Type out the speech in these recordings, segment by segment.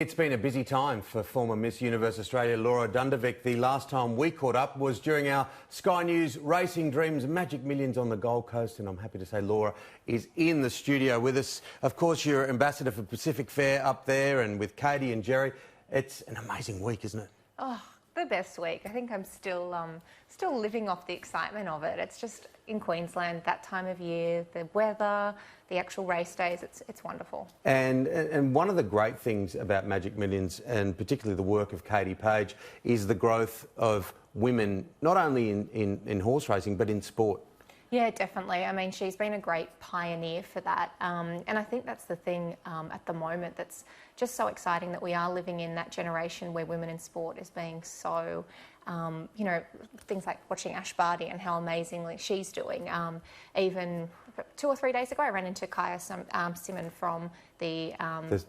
It's been a busy time for former Miss Universe Australia Laura Dundovic. The last time we caught up was during our Sky News Racing Dreams Magic Millions on the Gold Coast, and I'm happy to say Laura is in the studio with us. Of course, you're ambassador for Pacific Fair up there, and with Katie and Jerry. It's an amazing week, isn't it? Oh, the best week. I think I'm still living off the excitement of it. It's just in Queensland, that time of year, the weather, the actual race days, it's wonderful. And one of the great things about Magic Millions, and particularly the work of Katie Page, is the growth of women, not only in horse racing, but in sport. Yeah, definitely. I mean, she's been a great pioneer for that. And I think that's the thing at the moment that's just so exciting, that we are living in that generation where women in sport is being so, you know, things like watching Ash Barty and how amazingly she's doing. Even 2 or 3 days ago, I ran into Kaya Simon from the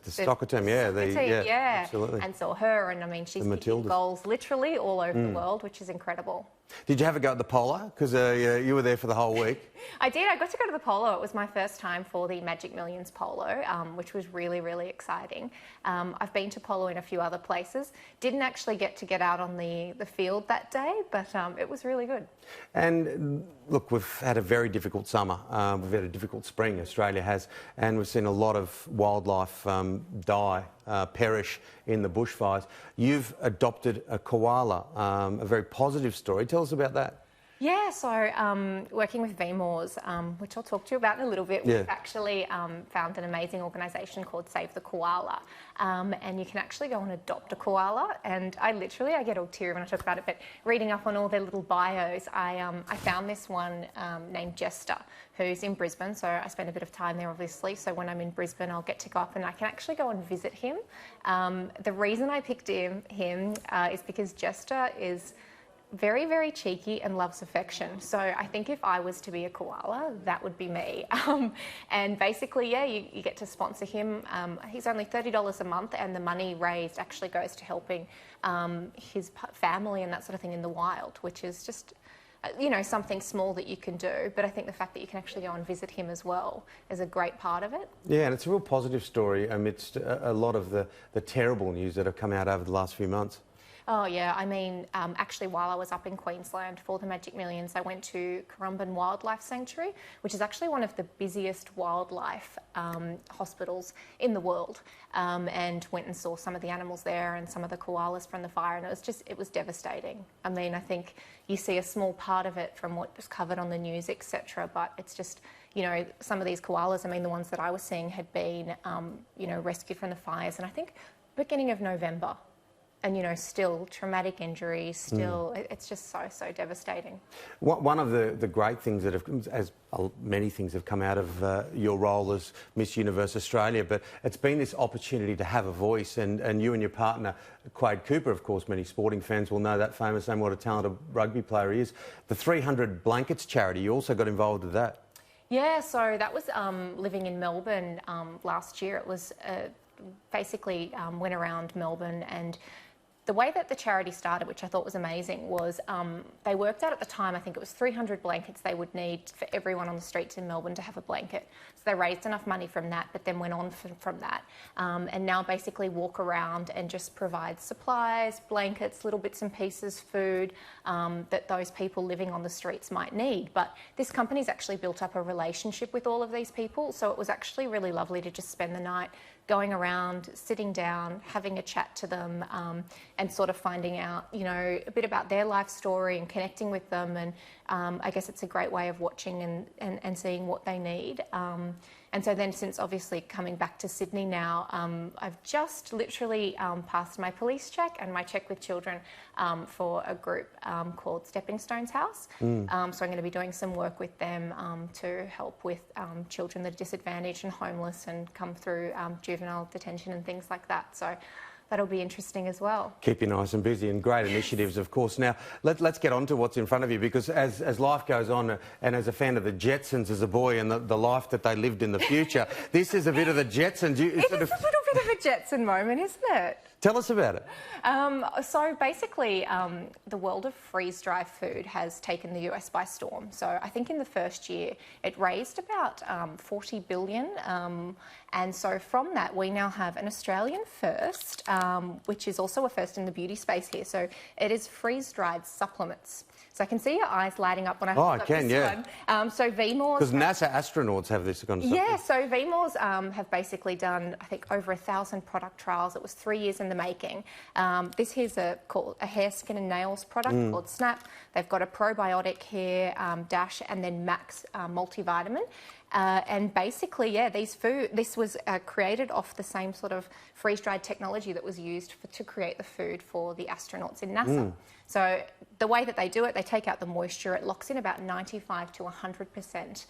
soccer team, yeah, absolutely. And saw her, and I mean, she's kicking goals literally all over the world, which is incredible. Did you have a go at the polo? Because you were there for the whole week. I did. I got to go to the polo. It was my first time for the Magic Millions polo, which was really, really exciting. I've been to polo in a few other places. Didn't actually get out on the field that day, but it was really good. And look, we've had a very difficult summer. We've had a difficult spring, Australia has, and we've seen a lot of wildlife perish in the bushfires. You've adopted a koala, a very positive story. Tell us about that. Yeah, so working with VMORS, which I'll talk to you about in a little bit, we've actually found an amazing organisation called Save the Koala, and you can actually go and adopt a koala. And I get all teary when I talk about it, but reading up on all their little bios, I found this one named Jester, who's in Brisbane, so I spend a bit of time there obviously, so when I'm in Brisbane I'll get to go up and I can actually go and visit him. The reason I picked him is because Jester is very, very cheeky and loves affection. So I think if I was to be a koala, that would be me. And basically, yeah, you get to sponsor him. He's only $30 a month, and the money raised actually goes to helping his family and that sort of thing in the wild, which is just, you know, something small that you can do. But I think the fact that you can actually go and visit him as well is a great part of it. Yeah, and it's a real positive story amidst a lot of the terrible news that have come out over the last few months. Oh yeah, I mean, actually while I was up in Queensland for the Magic Millions, I went to Currumbin Wildlife Sanctuary, which is actually one of the busiest wildlife hospitals in the world, and went and saw some of the animals there and some of the koalas from the fire, and it was devastating. I mean, I think you see a small part of it from what was covered on the news, etc., but it's just, you know, some of these koalas, I mean, the ones that I was seeing had been, you know, rescued from the fires, and I think beginning of November. And, you know, still traumatic injuries, still, it's just so devastating. One of the great things that have, as many things have come out of your role as Miss Universe Australia, but it's been this opportunity to have a voice, and you and your partner, Quade Cooper, of course, many sporting fans will know that famous name, what a talented rugby player he is. The 300 Blankets charity, you also got involved with that. Yeah, so that was living in Melbourne last year. It was basically went around Melbourne, and the way that the charity started, which I thought was amazing, was they worked out at the time, I think it was 300 blankets they would need for everyone on the streets in Melbourne to have a blanket. So they raised enough money from that, but then went on from that. And now basically walk around and just provide supplies, blankets, little bits and pieces, food that those people living on the streets might need. But this company's actually built up a relationship with all of these people. So it was actually really lovely to just spend the night going around, sitting down, having a chat to them, and sort of finding out, you know, a bit about their life story and connecting with them. And I guess it's a great way of watching and seeing what they need. And so then, since obviously coming back to Sydney now, I've just literally passed my police check and my check with children for a group called Stepping Stones House. So I'm going to be doing some work with them to help with children that are disadvantaged and homeless and come through juvenile detention and things like that. So that'll be interesting as well. Keep you nice and busy, and great initiatives, of course. Now, let's get on to what's in front of you, because as life goes on, and as a fan of the Jetsons as a boy and the life that they lived in the future, this is a bit of the Jetsons. It is a little bit of a Jetson moment, isn't it? Tell us about it. So basically, the world of freeze-dry food has taken the US by storm. So I think in the first year, it raised about $40 billion, And so from that, we now have an Australian first, which is also a first in the beauty space here. So it is freeze-dried supplements. So I can see your eyes lighting up when I hold up this one. So VMORs... Because NASA astronauts have this kind of stuff. Yeah, so VMORs have basically done, I think, over 1,000 product trials. It was 3 years in the making. This here's called a hair, skin and nails product called Snap. They've got a probiotic here, Dash, and then Max multivitamin. And basically, yeah, this was created off the same sort of freeze-dried technology that was used to create the food for the astronauts in NASA. So the way that they do it, they take out the moisture. It locks in about 95 to 100%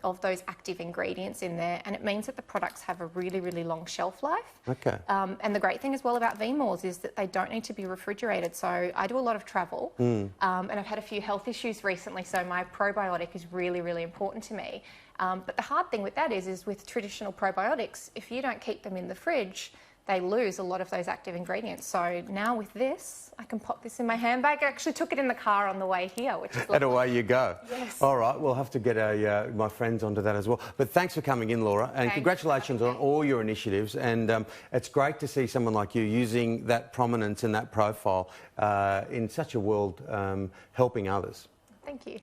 of those active ingredients in there, and it means that the products have a really, really long shelf life. Okay. And the great thing as well about VMORs is that they don't need to be refrigerated. So I do a lot of travel, and I've had a few health issues recently, so my probiotic is really, really important to me. But the hard thing with that is with traditional probiotics, if you don't keep them in the fridge, they lose a lot of those active ingredients. So now with this, I can pop this in my handbag. I actually took it in the car on the way here, which is lovely. And away you go. Yes. All right, we'll have to get my friends onto that as well. But thanks for coming in, Laura, and congratulations on all your initiatives. And it's great to see someone like you using that prominence and that profile in such a world helping others. Thank you.